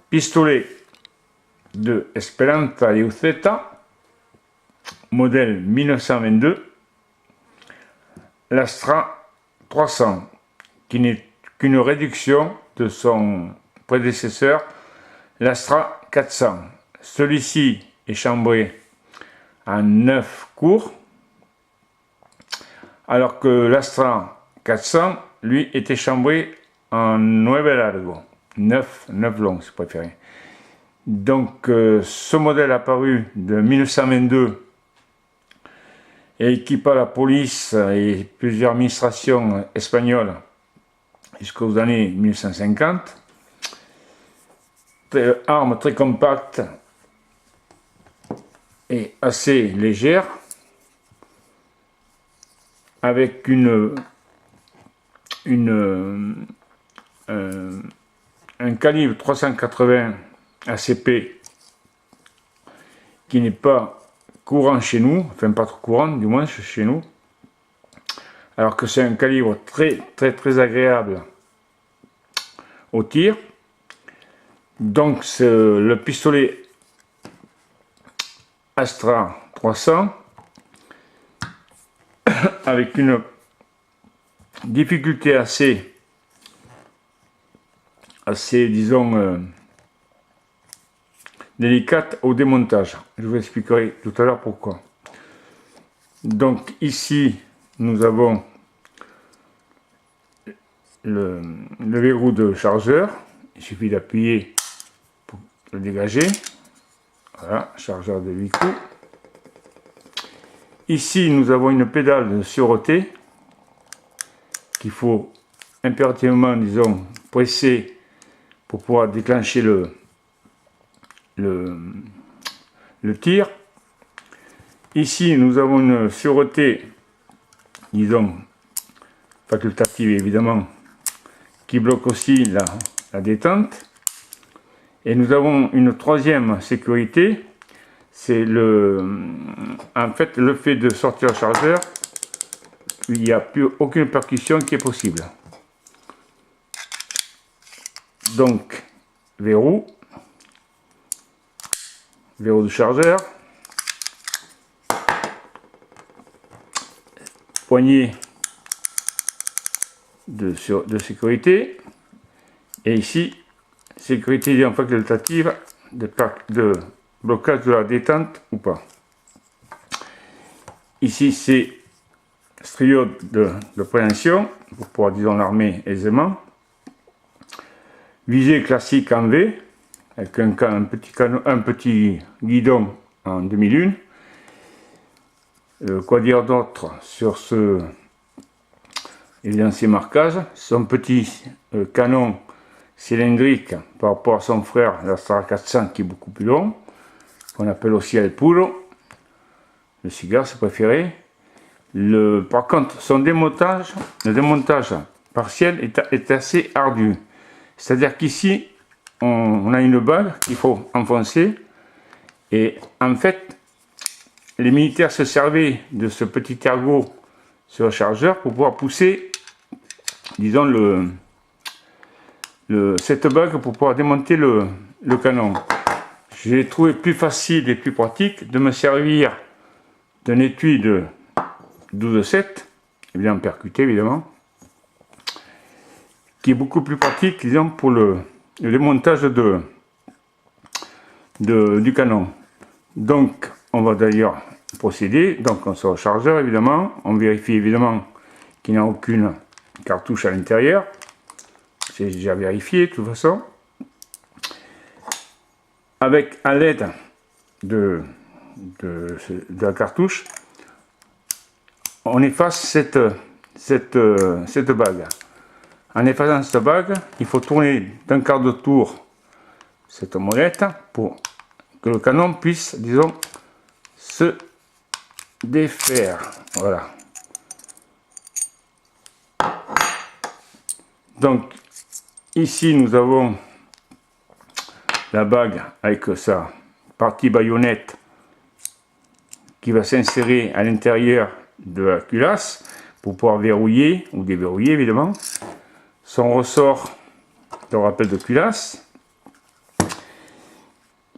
pistolet de Esperanza y Uceta, modèle 1922, l'Astra 300, qui n'est qu'une réduction de son prédécesseur, l'Astra 400. Celui-ci est chambré en 9 cours, alors que l'Astra 400, lui, était chambré en 9 largo, 9 longs si vous préférez. Donc ce modèle apparu de 1922 et équipa la police et plusieurs administrations espagnoles jusqu'aux années 1950. Arme très compacte et assez légère, avec un calibre 380 ACP qui n'est pas courant chez nous, enfin pas trop courant du moins chez nous, alors que c'est un calibre très agréable au tir. Donc le pistolet Astra 300 avec une difficulté assez disons délicate au démontage. Je vous expliquerai tout à l'heure pourquoi. Donc ici nous avons le verrou de chargeur. Il suffit d'appuyer pour le dégager. Voilà, chargeur de 8 coups. Ici nous avons une pédale de sûreté qu'il faut impérativement, disons, presser pour pouvoir déclencher le tir. Ici nous avons une sûreté, disons, facultative évidemment, qui bloque aussi la détente. Et nous avons une troisième sécurité, c'est en fait le fait de sortir le chargeur, il n'y a plus aucune percussion qui est possible. Donc verrou de chargeur, poignée de sécurité, et ici sécurité en facultative de blocage de la détente ou pas. Ici c'est striode de préhension pour pouvoir, disons, l'armer aisément. Visée classique en V avec un petit guidon en demi-lune. Quoi dire d'autre sur ces marquages? Son petit canon cylindrique par rapport à son frère l'Astra 400 qui est beaucoup plus long, qu'on appelle aussi el puro, le cigare si préféré. Par contre le démontage partiel est assez ardu, c'est à dire qu'ici on a une balle qu'il faut enfoncer, et en fait les militaires se servaient de ce petit ergot sur le chargeur pour pouvoir pousser, disons, cette bague pour pouvoir démonter le canon. J'ai trouvé plus facile et plus pratique de me servir d'un étui de 12-7, évidemment percuté évidemment, qui est beaucoup plus pratique, disons, pour le démontage du canon. Donc on va d'ailleurs procéder. Donc on sort le chargeur évidemment, on vérifie évidemment qu'il n'y a aucune cartouche à l'intérieur, c'est déjà vérifié de toute façon. À l'aide de la cartouche, on efface cette bague. En effaçant cette bague, il faut tourner d'un quart de tour cette molette pour que le canon puisse, disons, se défaire. Voilà. Donc ici nous avons la bague avec sa partie baïonnette qui va s'insérer à l'intérieur de la culasse pour pouvoir verrouiller ou déverrouiller évidemment. Son ressort de rappel de culasse.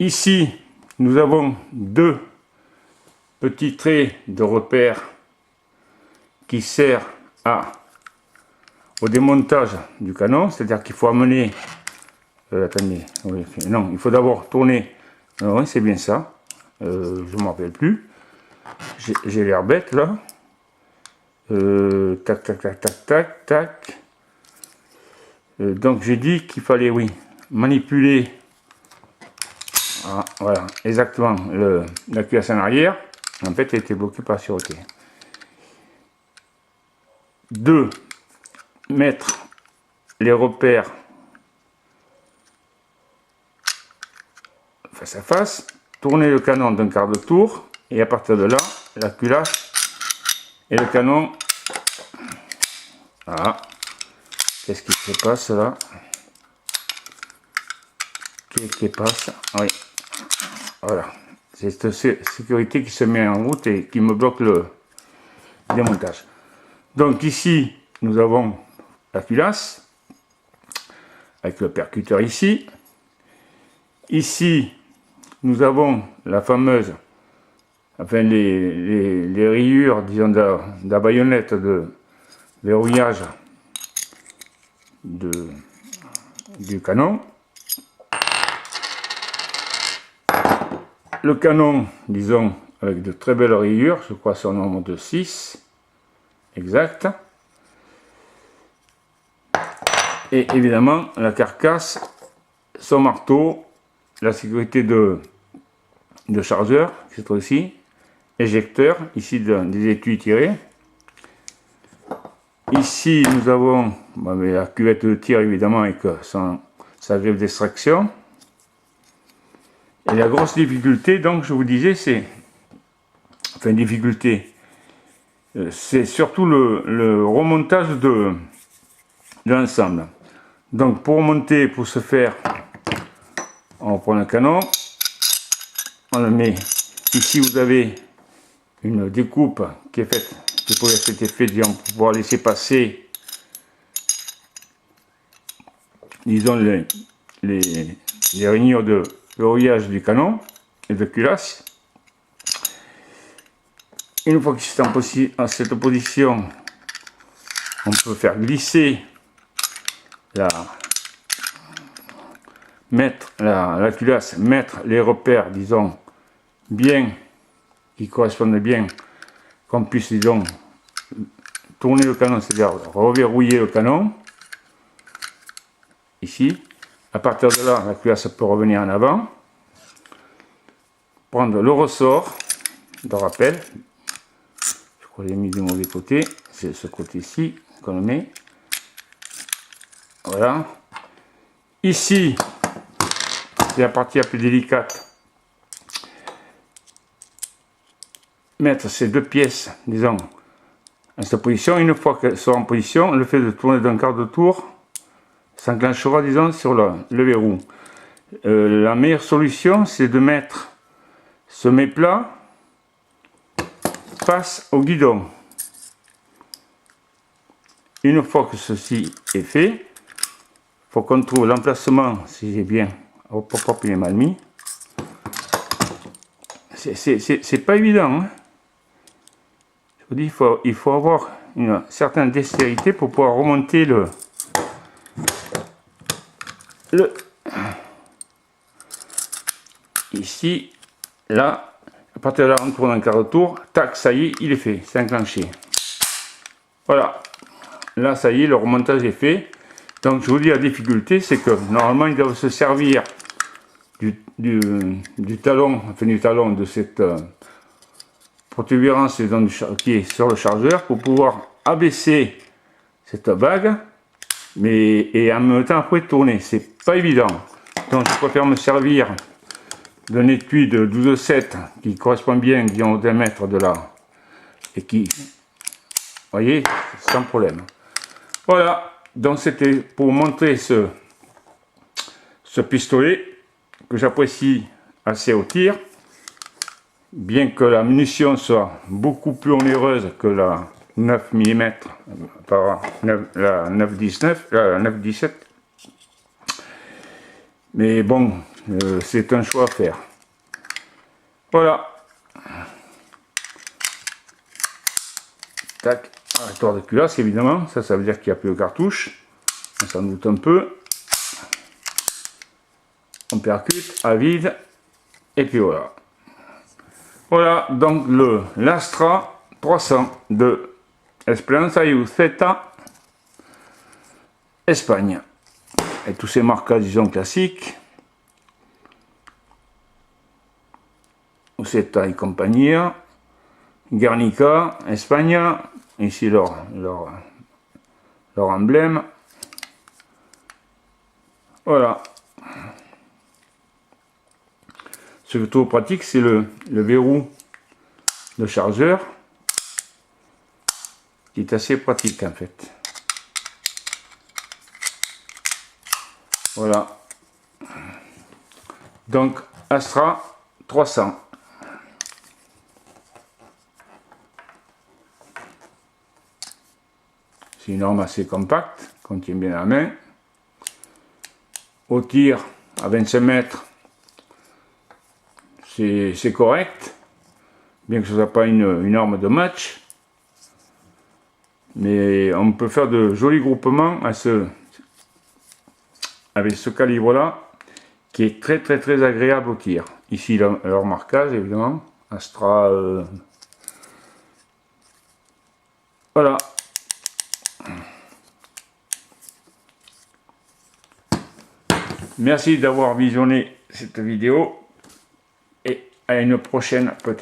Ici, nous avons deux petits traits de repère qui servent au démontage du canon, c'est-à-dire qu'il faut amener, attendez, oui, non, il faut d'abord tourner, oui, c'est bien ça, je ne me rappelle plus, j'ai l'air bête là, tac, tac, tac, tac, tac, tac, donc j'ai dit qu'il fallait, oui, manipuler, voilà, exactement, la culasse en arrière, en fait, elle était bloquée par la sûreté. 2. Mettre les repères face à face, tourner le canon d'un quart de tour, et à partir de là, la culasse et le canon. Voilà. Qu'est-ce qui se passe là? Qu'est-ce qui passe? Oui. Voilà. C'est cette sécurité qui se met en route et qui me bloque le démontage. Donc ici, nous avons la culasse avec le percuteur ici. Ici, nous avons la fameuse, enfin les rayures, disons, de la baïonnette de verrouillage du canon. Le canon, disons, avec de très belles rayures, je crois c'est au nombre de 6, exact. Et évidemment, la carcasse, son marteau, la sécurité de chargeur, cette fois-ci, éjecteur, ici des étuis tirés. Ici, nous avons la cuvette de tir, évidemment, avec sa griffe d'extraction. Et la grosse difficulté, donc, je vous disais, c'est... Enfin, difficulté. C'est surtout le remontage de l'ensemble. Donc, pour monter, pour se faire... On prend le canon. On le met... Ici, vous avez une découpe qui est faite... qui pourrait être fait, disons, pour pouvoir laisser passer, disons, les rainures de verrouillage du canon et de culasse. Une fois que c'est en cette position, on peut faire glisser mettre la culasse, mettre les repères, disons, bien, qui correspondent bien, qu'on puisse, disons, tourner le canon, c'est-à-dire reverrouiller le canon, ici. À partir de là, la culasse peut revenir en avant, prendre le ressort de rappel, je crois que j'ai mis du mauvais côté, c'est ce côté-ci qu'on le met, voilà. Ici, c'est la partie la plus délicate, mettre ces deux pièces, disons, en cette position. Une fois qu'elles sont en position, le fait de tourner d'un quart de tour s'enclenchera, disons, sur le verrou. La meilleure solution, c'est de mettre ce méplat face au guidon. Une fois que ceci est fait, il faut qu'on trouve l'emplacement, si j'ai bien, hop, hop, hop, il est mal mis. C'est pas évident, hein. Je vous dis, il faut avoir une certaine dextérité pour pouvoir remonter ici, là, à partir de là, on tourne un quart de tour, tac, ça y est, il est fait, c'est enclenché. Voilà, là, ça y est, le remontage est fait. Donc, je vous dis, la difficulté, c'est que normalement, ils doivent se servir du talon, enfin du talon de cette protubérance qui est sur le chargeur pour pouvoir abaisser cette bague, et en même temps après tourner. C'est pas évident. Donc, je préfère me servir d'un étui de 12,7 qui correspond bien, disons, au diamètre de là, et qui, vous voyez, sans problème. Voilà, donc c'était pour montrer ce pistolet que j'apprécie assez au tir, bien que la munition soit beaucoup plus onéreuse que la 9 mm par la 9,17, mais bon, c'est un choix à faire. Voilà. Tac, arrêtoir de culasse évidemment, ça veut dire qu'il n'y a plus de cartouche. On s'en doute un peu. On percute à vide. Et puis voilà. Voilà donc l'Astra 300 de Esperanza y Uceta, Espagne. Et tous ces marquages, disons, classiques. Uceta y Compañía, Guernica, Espagne. Ici leur emblème. Voilà. Ce que je trouve pratique, c'est le verrou de chargeur, qui est assez pratique en fait. Voilà. Donc Astra 300. C'est une arme assez compacte, qu'on tient bien à la main. Au tir à 25 mètres, c'est correct, bien que ce ne soit pas une arme de match. Mais on peut faire de jolis groupements avec ce calibre-là, qui est très agréable au tir. Ici, leur marquage, évidemment. Astra. Voilà. Merci d'avoir visionné cette vidéo et à une prochaine peut-être.